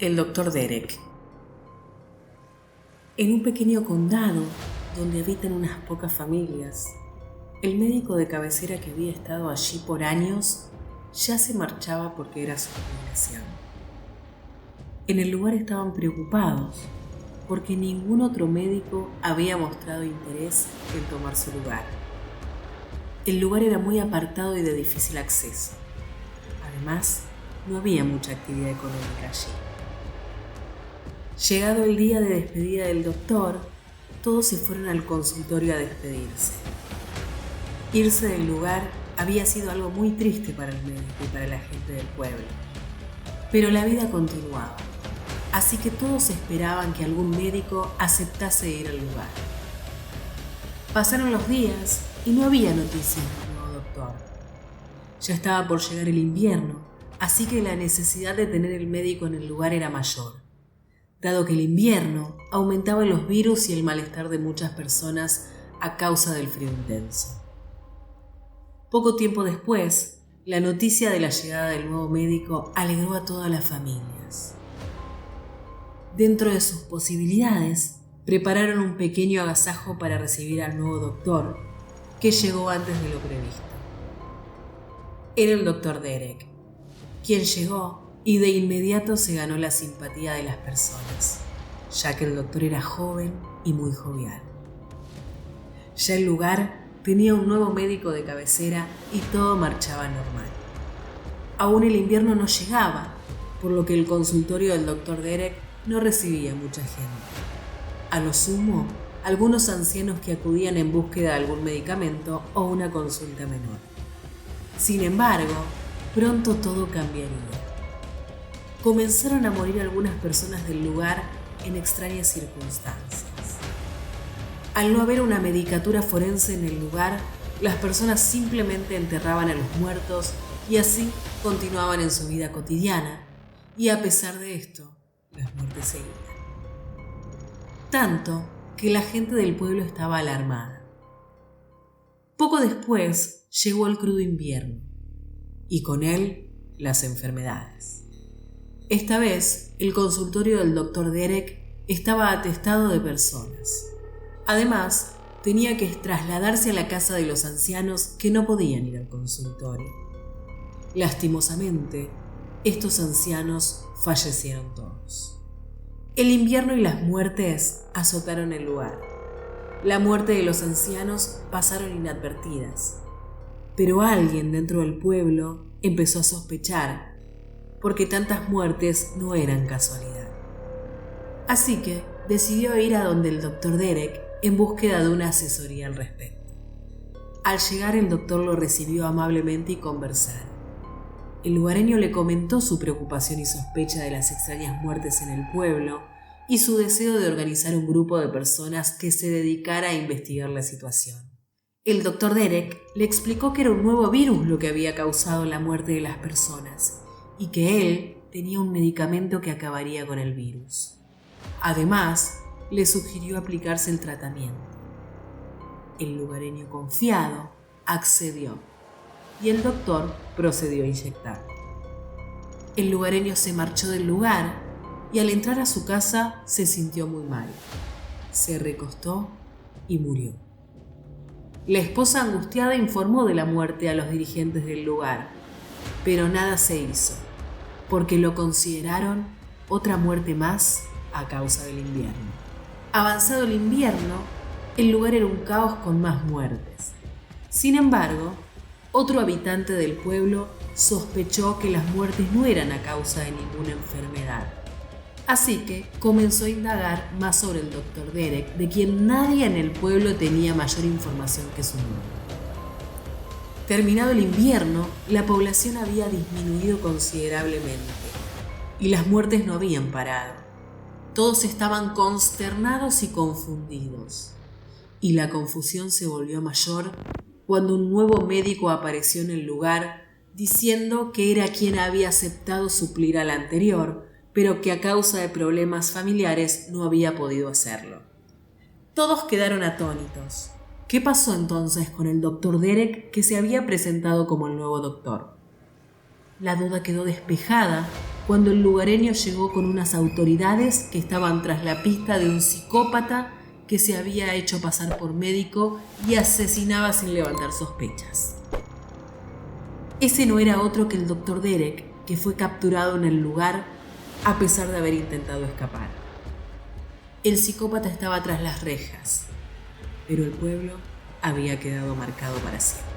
El doctor Derek. En un pequeño condado donde habitan unas pocas familias, el médico de cabecera que había estado allí por años ya se marchaba porque era su jubilación. En el lugar estaban preocupados porque ningún otro médico había mostrado interés en tomar su lugar. El lugar era muy apartado y de difícil acceso. Además, no había mucha actividad económica allí. Llegado el día de despedida del doctor, todos se fueron al consultorio a despedirse. Irse del lugar había sido algo muy triste para el médico y para la gente del pueblo. Pero la vida continuaba, así que todos esperaban que algún médico aceptase ir al lugar. Pasaron los días y no había noticias del nuevo doctor. Ya estaba por llegar el invierno, así que la necesidad de tener el médico en el lugar era mayor, dado que el invierno aumentaba los virus y el malestar de muchas personas a causa del frío intenso. Poco tiempo después, la noticia de la llegada del nuevo médico alegró a todas las familias. Dentro de sus posibilidades, prepararon un pequeño agasajo para recibir al nuevo doctor, que llegó antes de lo previsto. Era el doctor Derek, quien llegó y de inmediato se ganó la simpatía de las personas, ya que el doctor era joven y muy jovial. Ya el lugar tenía un nuevo médico de cabecera y todo marchaba normal. Aún el invierno no llegaba, por lo que el consultorio del doctor Derek no recibía mucha gente. A lo sumo, algunos ancianos que acudían en búsqueda de algún medicamento o una consulta menor. Sin embargo, pronto todo cambiaría. Comenzaron a morir algunas personas del lugar en extrañas circunstancias. Al no haber una medicatura forense en el lugar, las personas simplemente enterraban a los muertos y así continuaban en su vida cotidiana, y a pesar de esto, las muertes seguían. Tanto que la gente del pueblo estaba alarmada. Poco después llegó el crudo invierno, y con él las enfermedades. Esta vez, el consultorio del doctor Derek estaba atestado de personas. Además, tenía que trasladarse a la casa de los ancianos que no podían ir al consultorio. Lastimosamente, estos ancianos fallecieron todos. El invierno y las muertes azotaron el lugar. La muerte de los ancianos pasaron inadvertidas, pero alguien dentro del pueblo empezó a sospechar, porque tantas muertes no eran casualidad. Así que decidió ir a donde el doctor Derek en búsqueda de una asesoría al respecto. Al llegar, el doctor lo recibió amablemente y conversaron. El lugareño le comentó su preocupación y sospecha de las extrañas muertes en el pueblo y su deseo de organizar un grupo de personas que se dedicara a investigar la situación. El doctor Derek le explicó que era un nuevo virus lo que había causado la muerte de las personas y que él tenía un medicamento que acabaría con el virus. Además, le sugirió aplicarse el tratamiento. El lugareño, confiado, accedió y el doctor procedió a inyectar. El lugareño se marchó del lugar y al entrar a su casa se sintió muy mal. Se recostó y murió. La esposa angustiada informó de la muerte a los dirigentes del lugar, pero nada se hizo, porque lo consideraron otra muerte más a causa del invierno. Avanzado el invierno, el lugar era un caos con más muertes. Sin embargo, otro habitante del pueblo sospechó que las muertes no eran a causa de ninguna enfermedad. Así que comenzó a indagar más sobre el doctor Derek, de quien nadie en el pueblo tenía mayor información que su nombre. Terminado el invierno, la población había disminuido considerablemente y las muertes no habían parado. Todos estaban consternados y confundidos, y la confusión se volvió mayor cuando un nuevo médico apareció en el lugar diciendo que era quien había aceptado suplir al anterior, pero que a causa de problemas familiares no había podido hacerlo. Todos quedaron atónitos. ¿Qué pasó entonces con el doctor Derek que se había presentado como el nuevo doctor? La duda quedó despejada cuando el lugareño llegó con unas autoridades que estaban tras la pista de un psicópata que se había hecho pasar por médico y asesinaba sin levantar sospechas. Ese no era otro que el Dr. Derek, que fue capturado en el lugar a pesar de haber intentado escapar. El psicópata estaba tras las rejas, pero el pueblo había quedado marcado para siempre.